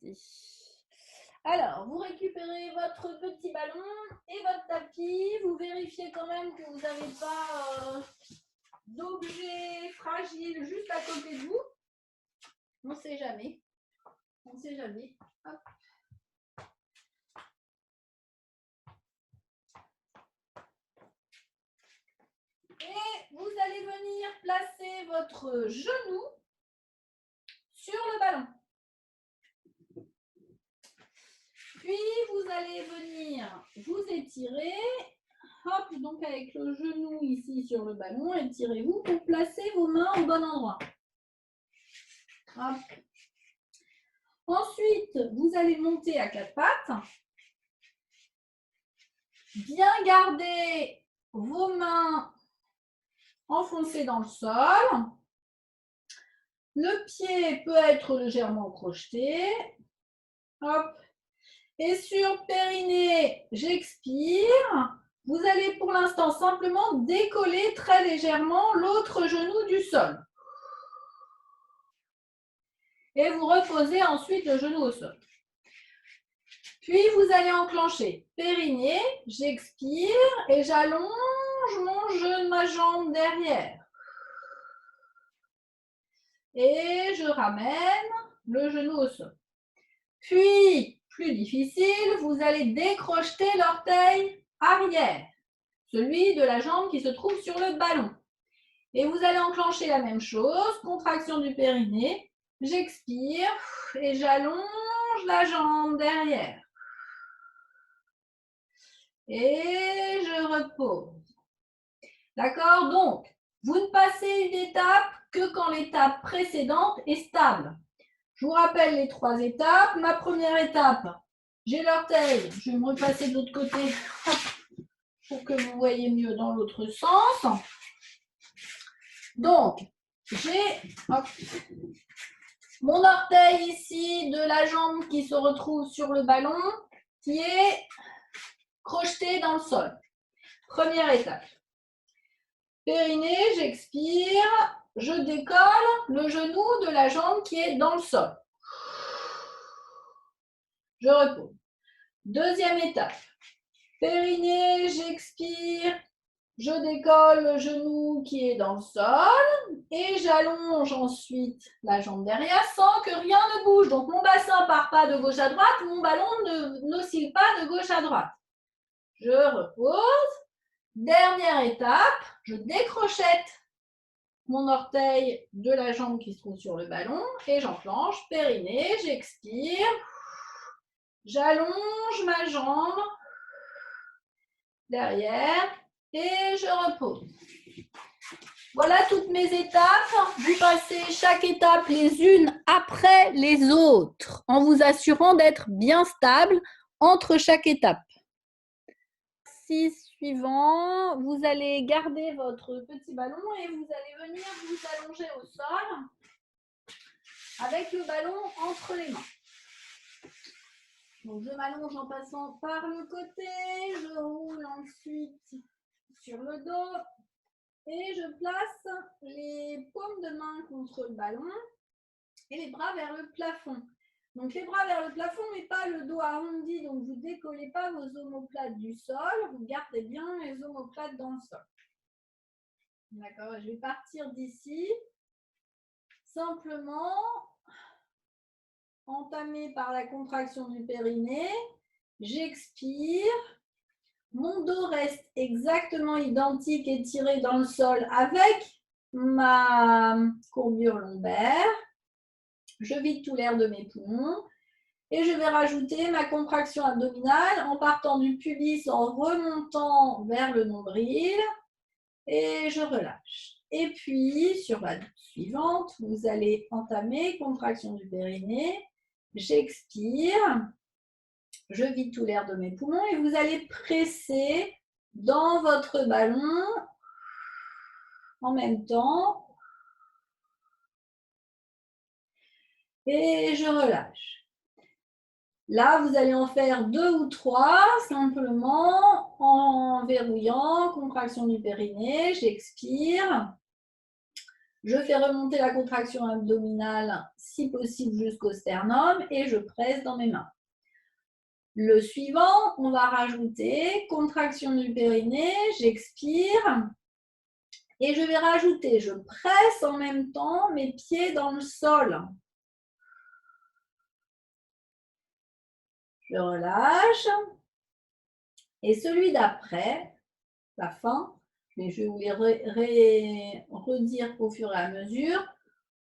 parti. Alors, vous récupérez votre petit ballon et votre tapis. Vous vérifiez quand même que vous n'avez pas d'objet fragile juste à côté de vous. On ne sait jamais. On ne sait jamais. Hop. Et vous allez venir placer votre genou sur le ballon. Puis, vous allez venir vous étirer. Hop, donc avec le genou ici sur le ballon, étirez-vous pour placer vos mains au bon endroit. Hop. Ensuite, vous allez monter à quatre pattes. Bien garder vos mains enfoncées dans le sol. Le pied peut être légèrement crocheté. Hop. Et sur périnée, j'expire. Vous allez pour l'instant simplement décoller très légèrement l'autre genou du sol. Et vous reposez ensuite le genou au sol. Puis vous allez enclencher périnée, j'expire et j'allonge ma jambe derrière. Et je ramène le genou au sol. Puis, plus difficile, vous allez décrocheter l'orteil arrière, celui de la jambe qui se trouve sur le ballon. Et vous allez enclencher la même chose, contraction du périnée, j'expire et j'allonge la jambe derrière. Et je repose. D'accord? Donc, vous ne passez une étape que quand l'étape précédente est stable. Je vous rappelle les trois étapes. Ma première étape, j'ai l'orteil. Je vais me repasser de l'autre côté pour que vous voyez mieux dans l'autre sens. Donc, j'ai mon orteil ici de la jambe qui se retrouve sur le ballon qui est crocheté dans le sol. Première étape. Périnée, j'expire, je décolle le genou de la jambe qui est dans le sol. Je repose. Deuxième étape. Périnée, j'expire, je décolle le genou qui est dans le sol et j'allonge ensuite la jambe derrière sans que rien ne bouge. Donc mon bassin ne part pas de gauche à droite, mon ballon n'oscille pas de gauche à droite. Je repose. Dernière étape, je décrochette mon orteil de la jambe qui se trouve sur le ballon et j'enclenche périnée, j'expire, j'allonge ma jambe derrière et je repose. Voilà toutes mes étapes. Vous passez chaque étape les unes après les autres en vous assurant d'être bien stable entre chaque étape. Suivant, vous allez garder votre petit ballon et vous allez venir vous allonger au sol avec le ballon entre les mains. Donc je m'allonge en passant par le côté, je roule ensuite sur le dos et je place les paumes de main contre le ballon et les bras vers le plafond. Donc les bras vers le plafond, mais pas le dos arrondi, donc vous ne décollez pas vos omoplates du sol, vous gardez bien les omoplates dans le sol. D'accord, je vais partir d'ici, simplement entamé par la contraction du périnée, j'expire, mon dos reste exactement identique étiré dans le sol avec ma courbure lombaire. Je vide tout l'air de mes poumons et je vais rajouter ma contraction abdominale en partant du pubis, en remontant vers le nombril et je relâche. Et puis, sur la suivante, vous allez entamer contraction du périnée, j'expire, je vide tout l'air de mes poumons et vous allez presser dans votre ballon en même temps. Et je relâche. Là, vous allez en faire 2 ou 3, simplement en verrouillant, contraction du périnée, j'expire, Je fais remonter la contraction abdominale, si possible jusqu'au sternum, et je presse dans mes mains. Le suivant, on va rajouter contraction du périnée, j'expire. Et je vais rajouter, je presse en même temps mes pieds dans le sol. Je relâche. Et celui d'après, la fin, mais je vais vous les redire au fur et à mesure.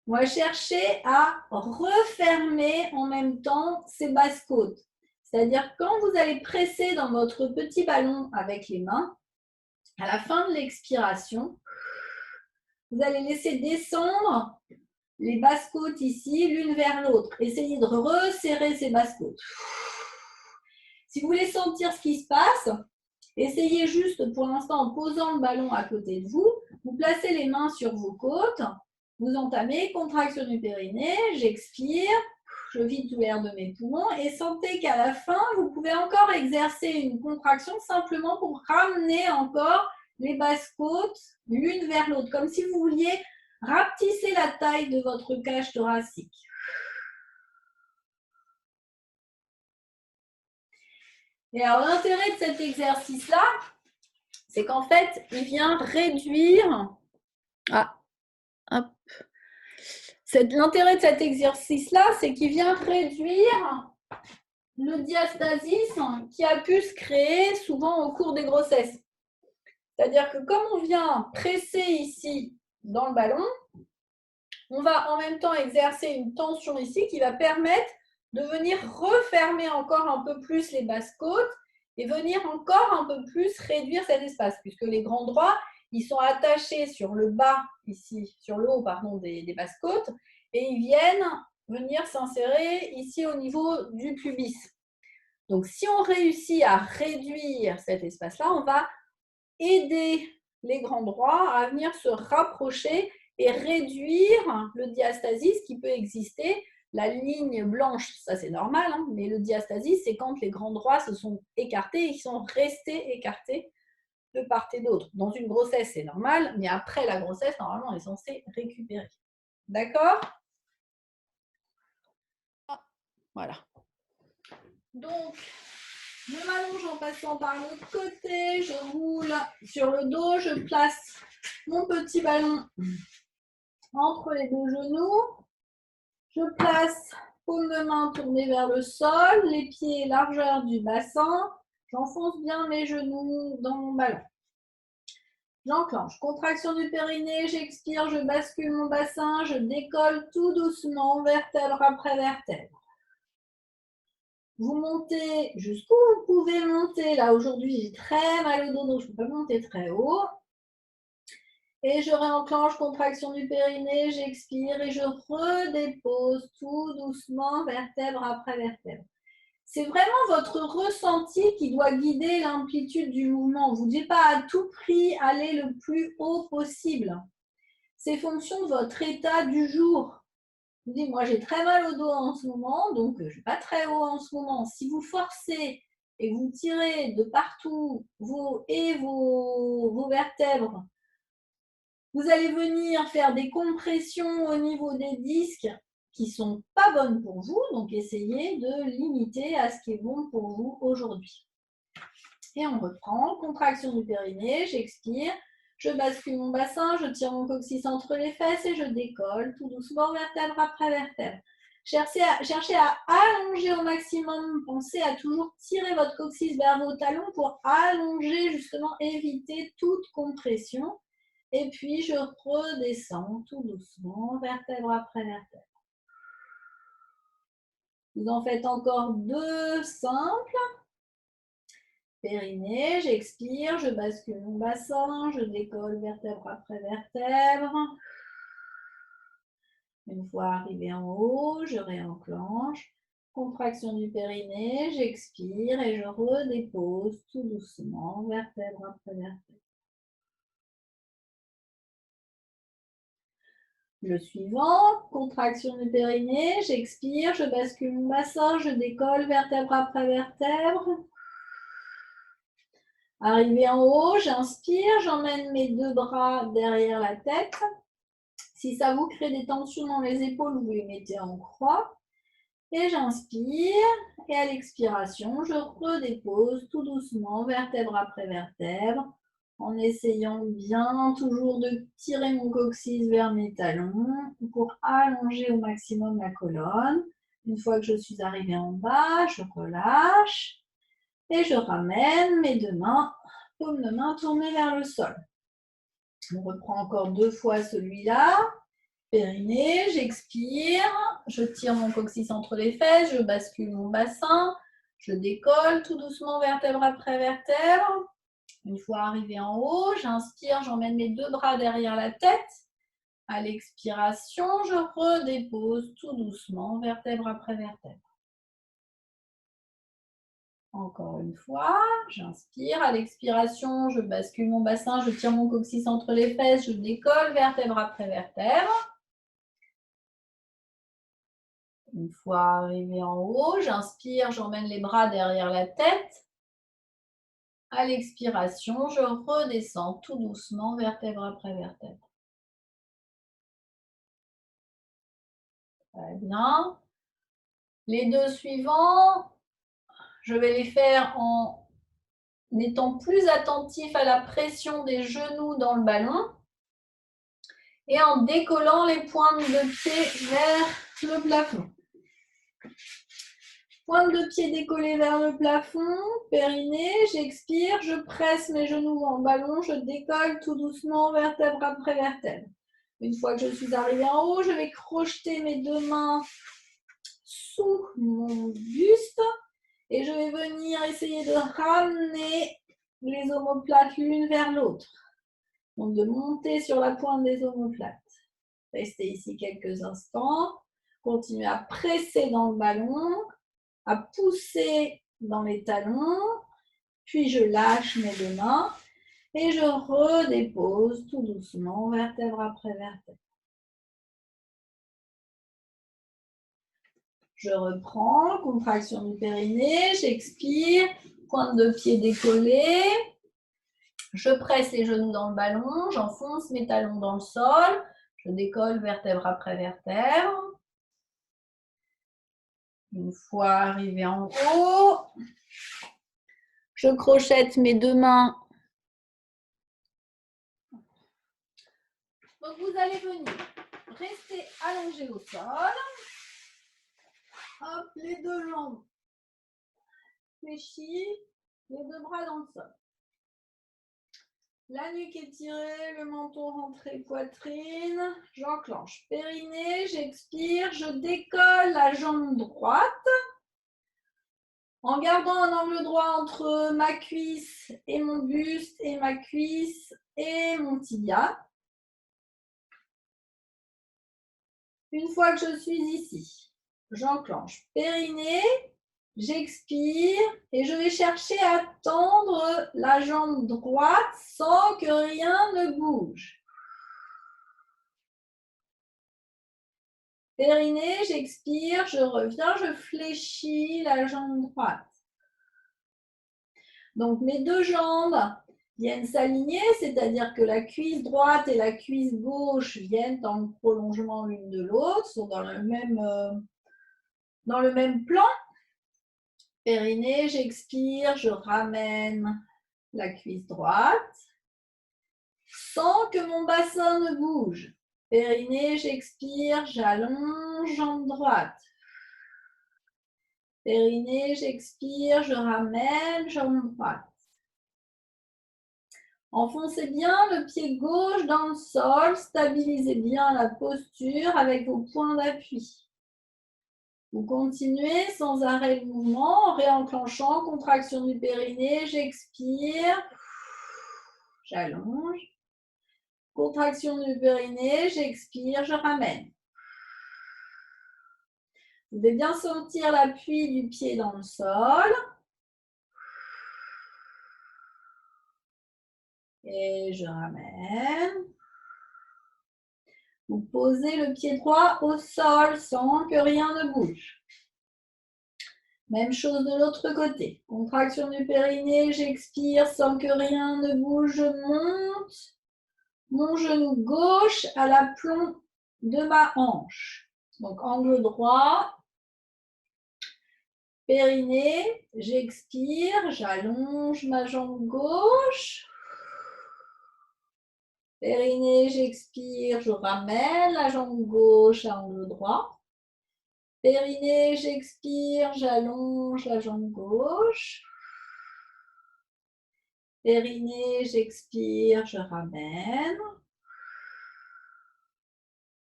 On va chercher à refermer en même temps ces basses côtes. C'est-à-dire quand vous allez presser dans votre petit ballon avec les mains, à la fin de l'expiration, vous allez laisser descendre les basses côtes ici, l'une vers l'autre. Essayez de resserrer ces basses côtes. Si vous voulez sentir ce qui se passe, essayez juste pour l'instant en posant le ballon à côté de vous. Vous placez les mains sur vos côtes. Vous entamez, contraction du périnée, j'expire, je vide tout l'air de mes poumons et sentez qu'à la fin, vous pouvez encore exercer une contraction simplement pour ramener encore les basses côtes l'une vers l'autre, comme si vous vouliez rapetisser la taille de votre cage thoracique. Et alors, l'intérêt de cet exercice-là, c'est qu'en fait, il vient réduire... L'intérêt de cet exercice-là, c'est qu'il vient réduire le diastasis qui a pu se créer souvent au cours des grossesses. C'est-à-dire que comme on vient presser ici dans le ballon, on va en même temps exercer une tension ici qui va permettre de venir refermer encore un peu plus les basses côtes et venir encore un peu plus réduire cet espace, puisque les grands droits, ils sont attachés sur le bas ici, sur le haut, pardon, des basses côtes, et ils viennent venir s'insérer ici au niveau du pubis. Donc, si on réussit à réduire cet espace-là, on va aider les grands droits à venir se rapprocher et réduire le diastasis qui peut exister. La ligne blanche, ça c'est normal, hein, mais le diastasis, c'est quand les grands droits se sont écartés et ils sont restés écartés de part et d'autre. Dans une grossesse, c'est normal, mais après la grossesse, normalement, on est censé récupérer. D'accord ? Voilà. Donc, je m'allonge en passant par l'autre côté, je roule sur le dos, je place mon petit ballon entre les deux genoux, je place paume de main tournée vers le sol, les pieds largeur du bassin, j'enfonce bien mes genoux dans mon ballon. J'enclenche, contraction du périnée, j'expire, je bascule mon bassin, je décolle tout doucement, vertèbre après vertèbre. Vous montez jusqu'où vous pouvez monter. Là, aujourd'hui, j'ai très mal au dos, donc je ne peux pas monter très haut. Et je réenclenche, contraction du périnée, j'expire et je redépose tout doucement, vertèbre après vertèbre. C'est vraiment votre ressenti qui doit guider l'amplitude du mouvement. Vous ne devez pas à tout prix aller le plus haut possible. C'est fonction de votre état du jour. Je vous dis, moi j'ai très mal au dos en ce moment, donc je ne vais pas très haut en ce moment. Si vous forcez et que vous tirez de partout vos vertèbres, vous allez venir faire des compressions au niveau des disques qui ne sont pas bonnes pour vous, donc essayez de limiter à ce qui est bon pour vous aujourd'hui. Et on reprend, contraction du périnée, j'expire, je bascule mon bassin, je tire mon coccyx entre les fesses et je décolle tout doucement, vertèbre après vertèbre. Cherchez à allonger au maximum, pensez à toujours tirer votre coccyx vers vos talons pour allonger, justement, éviter toute compression. Et puis, je redescends tout doucement, vertèbre après vertèbre. Vous en faites encore deux simples. Périnée, j'expire, je bascule mon bassin, je décolle vertèbre après vertèbre. Une fois arrivé en haut, je réenclenche. Contraction du périnée, j'expire et je redépose tout doucement, vertèbre après vertèbre. Le suivant, contraction du périnée, j'expire, je bascule mon bassin, je décolle vertèbre après vertèbre. Arrivé en haut, j'inspire, j'emmène mes deux bras derrière la tête. Si ça vous crée des tensions dans les épaules, vous les mettez en croix. Et j'inspire. Et à l'expiration, je redépose tout doucement, vertèbre après vertèbre, en essayant bien toujours de tirer mon coccyx vers mes talons pour allonger au maximum la colonne. Une fois que je suis arrivée en bas, je relâche et je ramène mes deux mains, paume de main tournée vers le sol. On reprend encore 2 fois celui-là. Périnée, j'expire, je tire mon coccyx entre les fesses, je bascule mon bassin, je décolle tout doucement vertèbre après vertèbre. Une fois arrivé en haut, j'inspire, j'emmène mes 2 bras derrière la tête. À l'expiration, je redépose tout doucement vertèbre après vertèbre. Encore une fois, j'inspire. À l'expiration, je bascule mon bassin, je tire mon coccyx entre les fesses, je décolle vertèbre après vertèbre. Une fois arrivé en haut, j'inspire, j'emmène les bras derrière la tête. À l'expiration, je redescends tout doucement, vertèbre après vertèbre. Très bien. Les 2 suivants, je vais les faire en étant plus attentif à la pression des genoux dans le ballon et en décollant les pointes de pied vers le plafond. Pointe de pied décollée vers le plafond, périnée, j'expire, je presse mes genoux dans le ballon, je décolle tout doucement vertèbre après vertèbre. Une fois que je suis arrivée en haut, je vais crocheter mes 2 mains sous mon buste et je vais venir essayer de ramener les omoplates l'une vers l'autre. Donc de monter sur la pointe des omoplates. Restez ici quelques instants. Continuez à presser dans le ballon, à pousser dans les talons, puis je lâche mes 2 mains et je redépose tout doucement, vertèbre après vertèbre. Je reprends, contraction du périnée, j'expire, pointe de pied décollée, je presse les genoux dans le ballon, j'enfonce mes talons dans le sol, je décolle vertèbre après vertèbre. Une fois arrivé en haut, je crochette mes 2 mains. Donc vous allez venir rester allongé au sol. Hop, les 2 jambes fléchies, les 2 bras dans le sol. La nuque étirée, le menton rentré, poitrine. J'enclenche périnée, j'expire, je décolle la jambe droite. En gardant un angle droit entre ma cuisse et mon buste et ma cuisse et mon tibia. Une fois que je suis ici, j'enclenche périnée, j'expire et je vais chercher à tendre la jambe droite sans que rien ne bouge. Périnée, j'expire, je reviens, je fléchis la jambe droite. Donc mes 2 jambes viennent s'aligner, c'est-à-dire que la cuisse droite et la cuisse gauche viennent dans le prolongement l'une de l'autre, sont dans le même plan. Périnée, j'expire, je ramène la cuisse droite sans que mon bassin ne bouge. Périnée, j'expire, j'allonge jambe droite. Périnée, j'expire, je ramène jambe droite. Enfoncez bien le pied gauche dans le sol, stabilisez bien la posture avec vos points d'appui. Vous continuez sans arrêt le mouvement en réenclenchant, contraction du périnée, j'expire, j'allonge. Contraction du périnée, j'expire, je ramène. Vous devez bien sentir l'appui du pied dans le sol. Et je ramène. Vous posez le pied droit au sol sans que rien ne bouge. Même chose de l'autre côté. Contraction du périnée, j'expire sans que rien ne bouge. Je monte mon genou gauche à l'aplomb de ma hanche. Donc, angle droit, périnée, j'expire, j'allonge ma jambe gauche. Périnée, j'expire, je ramène la jambe gauche à angle droit. Périnée, j'expire, j'allonge la jambe gauche. Périnée, j'expire, je ramène.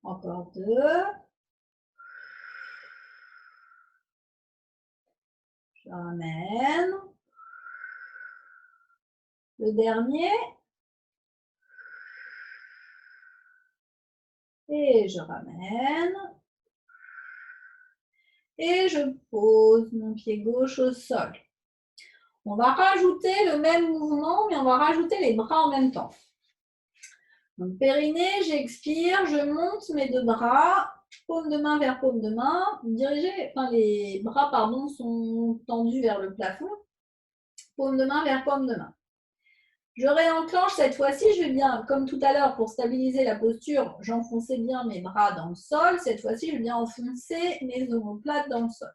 Encore 2. Je ramène. Le dernier. Et je ramène. Et je pose mon pied gauche au sol. On va rajouter le même mouvement, mais on va rajouter les bras en même temps. Donc, périnée, j'expire, je monte mes 2 bras, paume de main vers paume de main. Les bras sont tendus vers le plafond. Paume de main vers paume de main. Je réenclenche cette fois-ci, je vais bien, comme tout à l'heure, pour stabiliser la posture, j'enfonçais bien mes bras dans le sol. Cette fois-ci, je vais bien enfoncer mes omoplates dans le sol.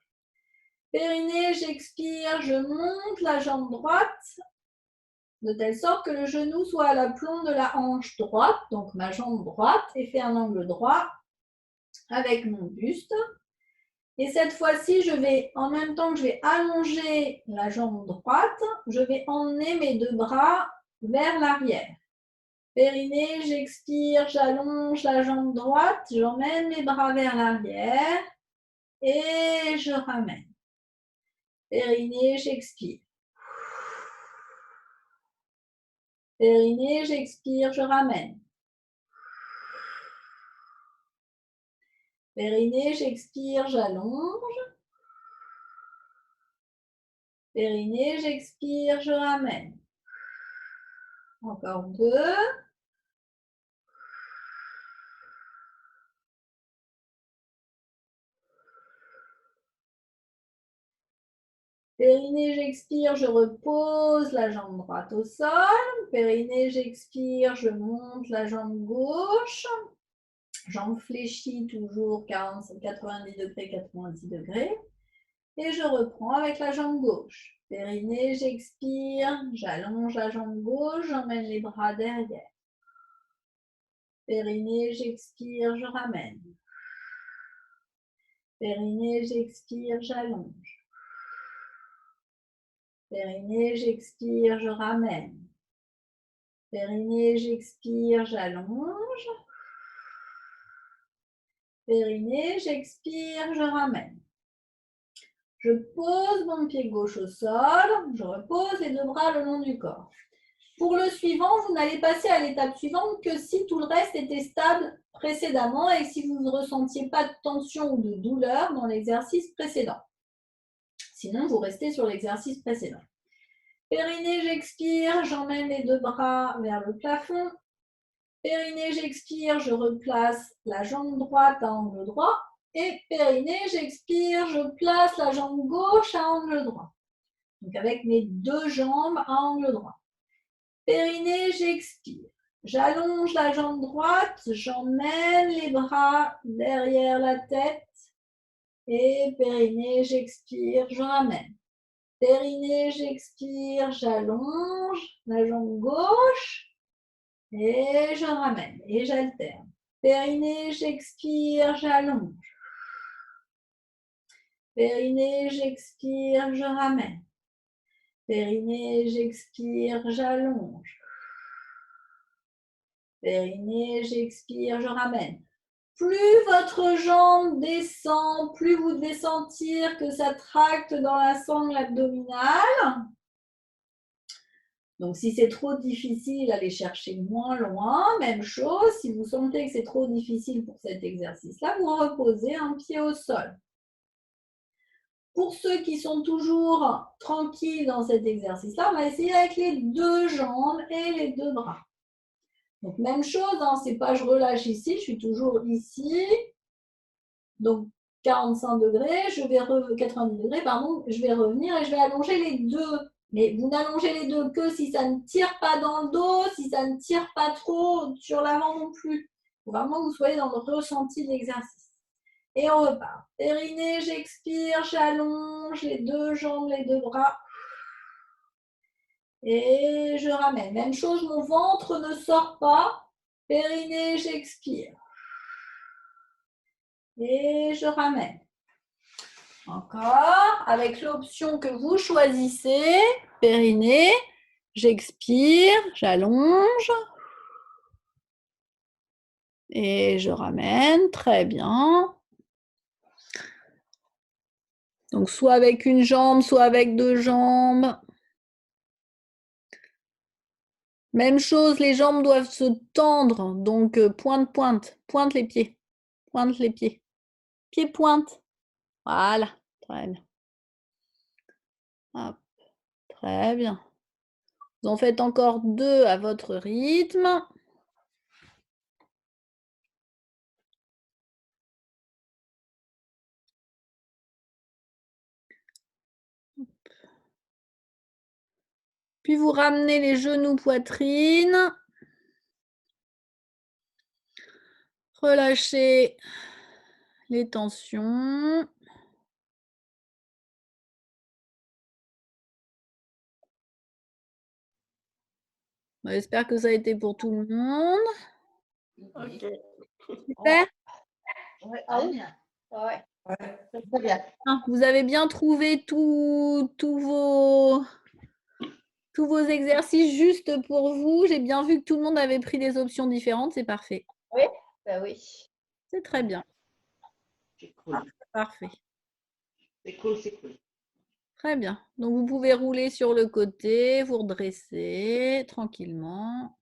Périnée, j'expire, je monte la jambe droite, de telle sorte que le genou soit à l'aplomb de la hanche droite, donc ma jambe droite, et fait un angle droit avec mon buste. Et cette fois-ci, je vais, en même temps que je vais allonger la jambe droite, je vais emmener mes 2 bras vers l'arrière. Périnée, j'expire, j'allonge la jambe droite, j'emmène mes bras vers l'arrière et je ramène. Périnée, j'expire. Périnée, j'expire, je ramène. Périnée, j'expire, j'allonge. Périnée, j'expire, je ramène. Encore 2. Périnée, j'expire, je repose la jambe droite au sol. Périnée, j'expire, je monte la jambe gauche. Jambe fléchie, toujours 90 degrés, 90 degrés. Et je reprends avec la jambe gauche. Périnée, j'expire, j'allonge la jambe gauche, j'emmène les bras derrière. Périnée, j'expire, je ramène. Périnée, j'expire, j'allonge. Périnée, j'expire, je ramène. Périnée, j'expire, j'allonge. Périnée, j'expire, je ramène. Je pose mon pied gauche au sol, je repose les 2 bras le long du corps. Pour le suivant, vous n'allez passer à l'étape suivante que si tout le reste était stable précédemment et si vous ne ressentiez pas de tension ou de douleur dans l'exercice précédent. Sinon, vous restez sur l'exercice précédent. Périnée, j'expire, j'emmène les 2 bras vers le plafond. Périnée, j'expire, je replace la jambe droite à angle droit. Et périnée, j'expire, je place la jambe gauche à angle droit. Donc avec mes 2 jambes à angle droit. Périnée, j'expire. J'allonge la jambe droite, j'emmène les bras derrière la tête. Et périnée, j'expire, je ramène. Périnée, j'expire, j'allonge la jambe gauche. Et je ramène et j'alterne. Périnée, j'expire, j'allonge. Périnée, j'expire, je ramène. Périnée, j'expire, j'allonge. Périnée, j'expire, je ramène. Plus votre jambe descend, plus vous devez sentir que ça tracte dans la sangle abdominale. Donc, si c'est trop difficile, allez chercher moins loin. Même chose, si vous sentez que c'est trop difficile pour cet exercice-là, vous reposez un pied au sol. Pour ceux qui sont toujours tranquilles dans cet exercice-là, on va essayer avec les 2 jambes et les 2 bras. Donc, même chose, hein, c'est pas je relâche ici, je suis toujours ici. Donc, 45 degrés, 90 degrés, pardon, je vais revenir et je vais allonger les 2. Mais vous n'allongez les 2 que si ça ne tire pas dans le dos, si ça ne tire pas trop sur l'avant non plus. faut vraiment que vous soyez dans le ressenti de l'exercice. Et on repart. Périnée, j'expire, j'allonge les deux jambes, les deux bras. Et je ramène. Même chose, mon ventre ne sort pas. Périnée, j'expire. Et je ramène. Encore, avec l'option que vous choisissez. Périnée, j'expire, j'allonge. Et je ramène. Très bien. Donc, soit avec une jambe, soit avec deux jambes. Même chose, les jambes doivent se tendre. Donc, pointe. Pointe les pieds. Pointe les pieds. Pieds pointe. Voilà. Très bien. Hop. Très bien. Vous en faites encore 2 à votre rythme. Puis vous ramenez les genoux poitrine. Relâchez les tensions. J'espère que ça a été pour tout le monde. Ok. Super. Ouais, ah oui. Ouais. Très bien. Vous avez bien trouvé tous vos exercices juste pour vous. J'ai bien vu que tout le monde avait pris des options différentes. C'est parfait. Oui, bah oui. C'est très bien. C'est cool. Parfait. C'est cool, c'est cool. Très bien. Donc, vous pouvez rouler sur le côté, vous redresser tranquillement.